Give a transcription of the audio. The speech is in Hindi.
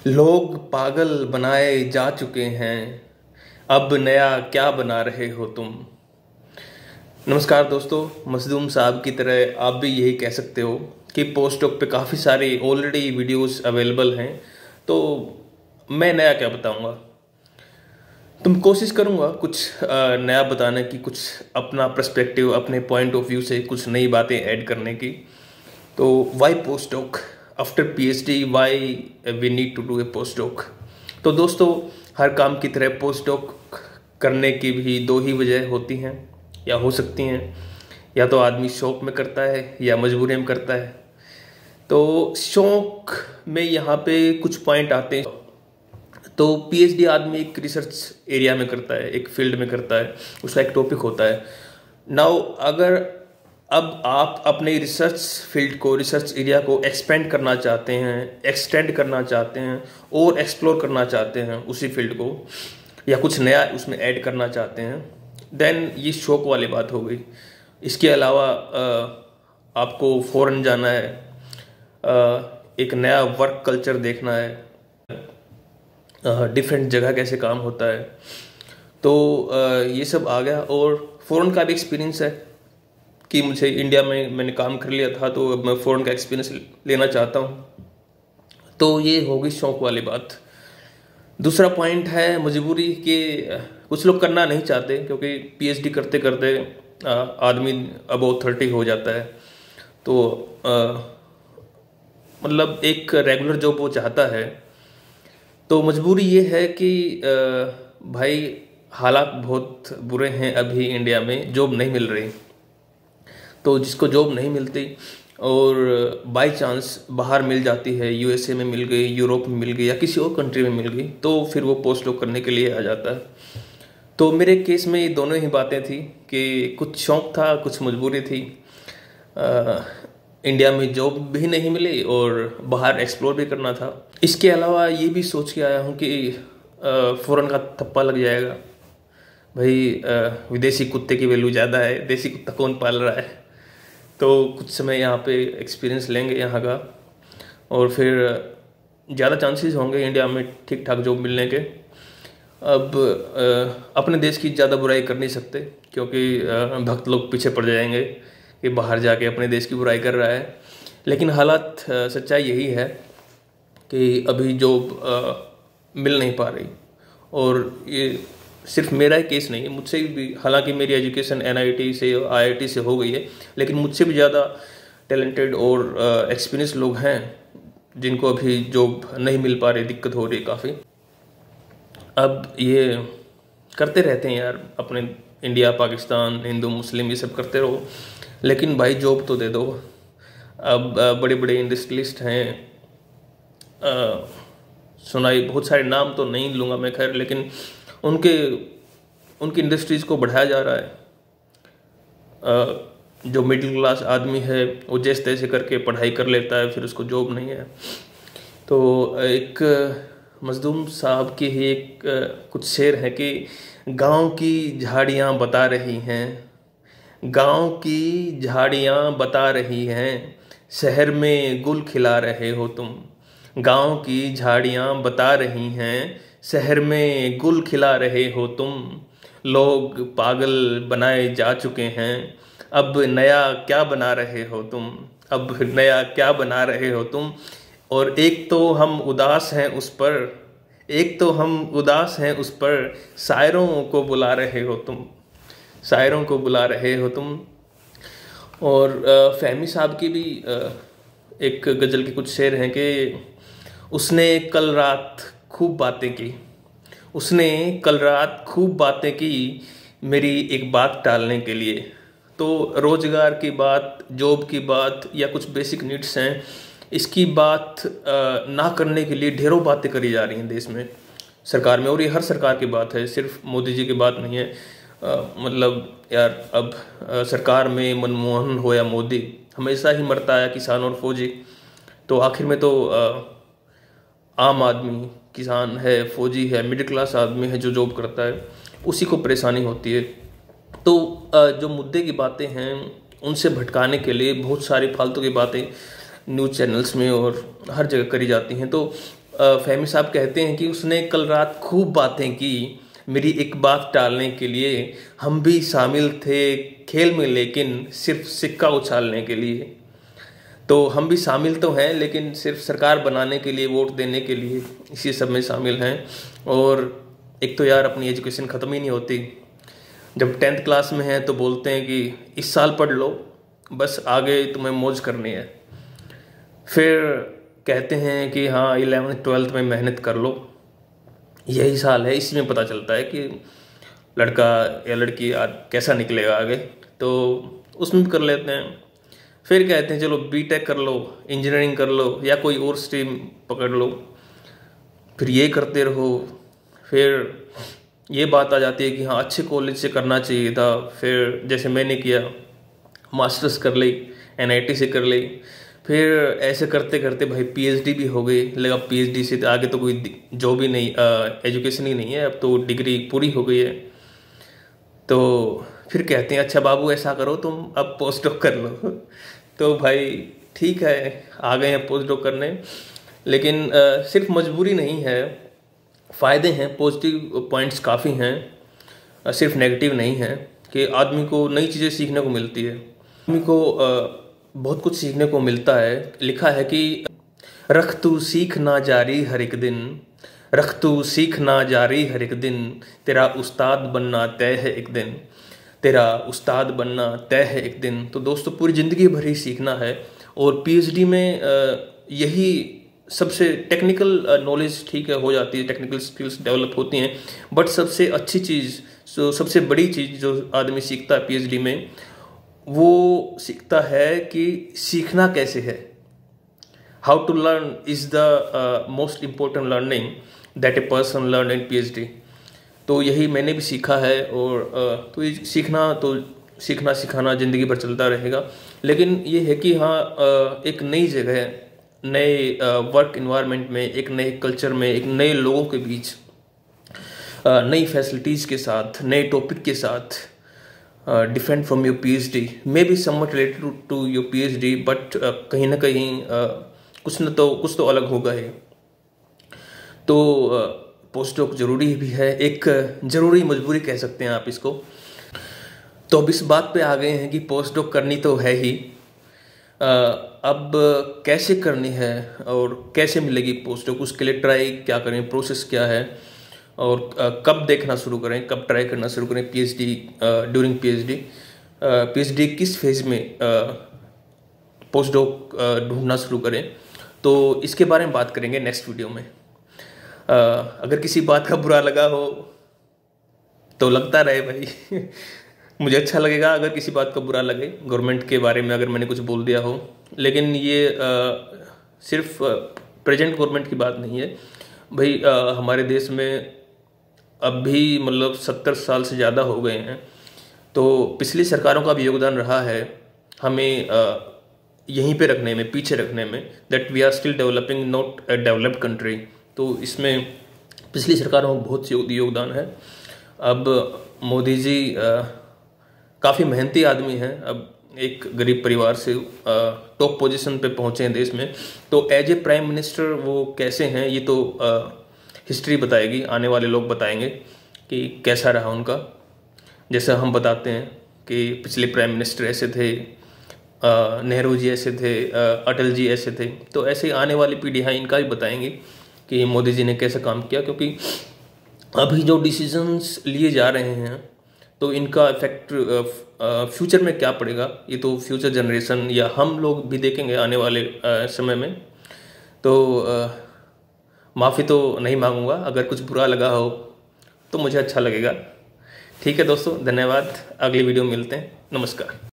लोग पागल बनाए जा चुके हैं, अब नया क्या बना रहे हो तुम। नमस्कार दोस्तों, मखदूम साहब की तरह आप भी यही कह सकते हो कि पोस्टडॉक पे काफ़ी सारी ऑलरेडी वीडियोस अवेलेबल हैं, तो मैं नया क्या बताऊंगा। तुम कोशिश करूंगा कुछ नया बताने की, कुछ अपना पर्सपेक्टिव, अपने पॉइंट ऑफ व्यू से कुछ नई बातें ऐड करने की। तो why postdoc after PhD, why we need to do a postdoc. तो दोस्तों, हर काम की तरह पोस्टडॉक करने की भी दो ही वजह होती हैं या हो सकती हैं। या तो आदमी शौक में करता है या मजबूरी में करता है। तो शौक में यहाँ पे कुछ पॉइंट आते हैं। तो पीएचडी आदमी एक रिसर्च एरिया में करता है, एक फील्ड में करता है, उसका एक टॉपिक होता है। नाउ अगर अब आप अपने रिसर्च फील्ड को, रिसर्च एरिया को एक्सपेंड करना चाहते हैं, एक्सटेंड करना चाहते हैं और एक्सप्लोर करना चाहते हैं उसी फील्ड को, या कुछ नया उसमें ऐड करना चाहते हैं, देन ये शौक वाली बात हो गई। इसके अलावा आपको फॉरेन जाना है, एक नया वर्क कल्चर देखना है, डिफरेंट जगह कैसे काम होता है, तो ये सब आ गया। और फॉरेन का भी एक्सपीरियंस है कि मुझे इंडिया में मैंने काम कर लिया था, तो अब मैं फॉरेन का एक्सपीरियंस लेना चाहता हूँ। तो ये होगी शौक वाली बात। दूसरा पॉइंट है मजबूरी के। कुछ लोग करना नहीं चाहते क्योंकि पीएचडी करते करते आदमी अबव 30 हो जाता है, तो मतलब एक रेगुलर जॉब वो चाहता है। तो मजबूरी ये है कि भाई हालात बहुत बुरे हैं अभी इंडिया में, जॉब नहीं मिल रही। तो जिसको जॉब नहीं मिलती और बाय चांस बाहर मिल जाती है, यूएसए में मिल गई, यूरोप में मिल गई या किसी और कंट्री में मिल गई, तो फिर वो पोस्ट डॉक करने के लिए आ जाता है। तो मेरे केस में ये दोनों ही बातें थी कि कुछ शौक था, कुछ मजबूरी थी। इंडिया में जॉब भी नहीं मिली और बाहर एक्सप्लोर भी करना था। इसके अलावा ये भी सोच के आया हूँ कि फ़ौरन का थप्पा लग जाएगा। भाई विदेशी कुत्ते की वैल्यू ज़्यादा है, देसी कुत्ता कौन पाल रहा है। तो कुछ समय यहाँ पे एक्सपीरियंस लेंगे यहाँ का, और फिर ज़्यादा चांसेस होंगे इंडिया में ठीक ठाक जॉब मिलने के। अब अपने देश की ज़्यादा बुराई कर नहीं सकते क्योंकि भक्त लोग पीछे पड़ जाएंगे कि बाहर जाके अपने देश की बुराई कर रहा है। लेकिन हालात, सच्चाई यही है कि अभी जॉब मिल नहीं पा रही। और ये सिर्फ मेरा ही केस नहीं है, मुझसे भी, हालांकि मेरी एजुकेशन एनआईटी से, आईआईटी से हो गई है, लेकिन मुझसे भी ज़्यादा टैलेंटेड और एक्सपीरियंस लोग हैं जिनको अभी जॉब नहीं मिल पा रही, दिक्कत हो रही काफ़ी। अब ये करते रहते हैं यार, अपने इंडिया, पाकिस्तान, हिंदू मुस्लिम ये सब करते रहो, लेकिन भाई जॉब तो दे दो। अब बड़े बड़े इंडस्ट्रियलिस्ट हैं, सुनाई बहुत सारे नाम तो नहीं लूँगा मैं, खैर, लेकिन उनकी इंडस्ट्रीज़ को बढ़ाया जा रहा है। जो मिडिल क्लास आदमी है वो जैसे तैसे करके पढ़ाई कर लेता है, फिर उसको जॉब नहीं है। तो एक मखदूम साहब की ही एक कुछ शेर है कि गांव की झाड़ियाँ बता रही हैं, गांव की झाड़ियाँ बता रही हैं, शहर में गुल खिला रहे हो तुम। गांव की झाड़ियाँ बता रही हैं, शहर में गुल खिला रहे हो तुम। लोग पागल बनाए जा चुके हैं, अब नया क्या बना रहे हो तुम, अब नया क्या बना रहे हो तुम। और एक तो हम उदास हैं उस पर, एक तो हम उदास हैं उस पर, शायरों को बुला रहे हो तुम, शायरों को बुला रहे हो तुम। और फहमी साहब की भी एक गज़ल के कुछ शेर हैं कि उसने कल रात खूब बातें की, उसने कल रात खूब बातें की, मेरी एक बात टालने के लिए। तो रोज़गार की बात, जॉब की बात, या कुछ बेसिक नीड्स हैं, इसकी बात ना करने के लिए ढेरों बातें करी जा रही हैं देश में, सरकार में। और ये हर सरकार की बात है, सिर्फ मोदी जी की बात नहीं है। मतलब यार, अब सरकार में मनमोहन हो या मोदी, हमेशा ही मरता है किसान और फौजी। तो आखिर में तो आम आदमी, किसान है, फौजी है, मिडिल क्लास आदमी है जो जॉब करता है, उसी को परेशानी होती है। तो जो मुद्दे की बातें हैं उनसे भटकाने के लिए बहुत सारी फालतू की बातें न्यूज़ चैनल्स में और हर जगह करी जाती हैं। तो फहमी साहब कहते हैं कि उसने कल रात खूब बातें की, मेरी एक बात टालने के लिए। हम भी शामिल थे खेल में लेकिन सिर्फ सिक्का उछालने के लिए। तो हम भी शामिल तो हैं लेकिन सिर्फ सरकार बनाने के लिए, वोट देने के लिए, इसी सब में शामिल हैं। और एक तो यार अपनी एजुकेशन ख़त्म ही नहीं होती। जब 10th क्लास में हैं तो बोलते हैं कि इस साल पढ़ लो, बस आगे तुम्हें मौज करनी है। फिर कहते हैं कि हाँ 11th 12th में मेहनत कर लो, यही साल है। इसी में पता चलता है कि लड़का या लड़की कैसा निकलेगा आगे, तो उसमें भी कर लेते हैं। फिर कहते हैं चलो बीटेक कर लो, इंजीनियरिंग कर लो या कोई और स्ट्रीम पकड़ लो, फिर ये करते रहो। फिर ये बात आ जाती है कि हाँ अच्छे कॉलेज से करना चाहिए था। फिर जैसे मैंने किया, मास्टर्स कर ली, NIT से कर ली। फिर ऐसे करते करते भाई PhD भी हो गई। लगा PhD से आगे तो कोई जॉब ही नहीं, एजुकेशन ही नहीं है, अब तो डिग्री पूरी हो गई है। तो फिर कहते हैं अच्छा बाबू ऐसा करो तुम अब पोस्ट डॉक कर लो। तो भाई ठीक है, आ गए हैं पोस्ट डॉक करने। लेकिन सिर्फ मजबूरी नहीं है, फ़ायदे हैं, पॉजिटिव पॉइंट्स काफ़ी हैं, सिर्फ नेगेटिव नहीं है। कि आदमी को नई चीज़ें सीखने को मिलती है, आदमी को बहुत कुछ सीखने को मिलता है। लिखा है कि रख तू सीखना जारी हर एक दिन, रख तू सीखना जारी हर एक दिन, तेरा उस्ताद बनना तय है एक दिन, तेरा उस्ताद बनना तय है एक दिन। तो दोस्तों पूरी ज़िंदगी भर ही सीखना है। और PhD में यही सबसे टेक्निकल नॉलेज ठीक है हो जाती है, टेक्निकल स्किल्स डेवलप होती हैं। बट सबसे अच्छी चीज़, सबसे बड़ी चीज़ जो आदमी सीखता है PhD में, वो सीखता है कि सीखना कैसे है। How to learn is the most important learning that a person learn in PhD। तो यही मैंने भी सीखा है। और तो ये सीखना सिखाना ज़िंदगी भर चलता रहेगा। लेकिन ये है कि हाँ एक नई जगह, नए वर्क इन्वायरमेंट में, एक नए कल्चर में, एक नए लोगों के बीच, नई फैसिलिटीज़ के साथ, नए टॉपिक के साथ, different from your PhD, maybe somewhat related to your PhD, but कहीं ना कहीं कुछ तो अलग होगा ही। तो पोस्ट डॉक जरूरी भी है, एक ज़रूरी मजबूरी कह सकते हैं आप इसको। तो अब इस बात पे आ गए हैं कि पोस्ट डॉक करनी तो है ही, अब कैसे करनी है और कैसे मिलेगी पोस्ट डॉक, उसके लिए ट्राई क्या करें, प्रोसेस क्या है, और कब देखना शुरू करें, कब ट्राई करना शुरू करें PhD, ड्यूरिंग PhD किस फेज़ में पोस्ट डॉक ढूंढना शुरू करें। तो इसके बारे में बात करेंगे नेक्स्ट वीडियो में। अगर किसी बात का बुरा लगा हो तो लगता रहे भाई। मुझे अच्छा लगेगा अगर किसी बात का बुरा लगे, गवर्नमेंट के बारे में अगर मैंने कुछ बोल दिया हो। लेकिन ये सिर्फ प्रेजेंट गवर्नमेंट की बात नहीं है भाई। हमारे देश में अब भी मतलब 70 साल से ज़्यादा हो गए हैं। तो पिछली सरकारों का भी योगदान रहा है हमें यहीं पे रखने में, पीछे रखने में, that we are still developing, not a developed country. तो इसमें पिछली सरकारों का बहुत योगदान है। अब मोदी जी काफ़ी मेहनती आदमी हैं, अब एक गरीब परिवार से टॉप पोजीशन पे पहुँचे हैं देश में। तो एज ए प्राइम मिनिस्टर वो कैसे हैं ये तो हिस्ट्री बताएगी, आने वाले लोग बताएंगे कि कैसा रहा उनका। जैसा हम बताते हैं कि पिछले प्राइम मिनिस्टर ऐसे थे, नेहरू जी ऐसे थे, अटल जी ऐसे थे। तो ऐसे ही आने वाली पीढ़ियाँ इनका भी बताएंगी कि मोदी जी ने कैसा काम किया। क्योंकि अभी जो डिसीजंस लिए जा रहे हैं तो इनका इफेक्ट फ्यूचर में क्या पड़ेगा, ये तो फ्यूचर जनरेशन या हम लोग भी देखेंगे आने वाले समय में। तो माफ़ी तो नहीं मांगूंगा, अगर कुछ बुरा लगा हो तो मुझे अच्छा लगेगा। ठीक है दोस्तों, धन्यवाद। अगली वीडियो में मिलते हैं। नमस्कार।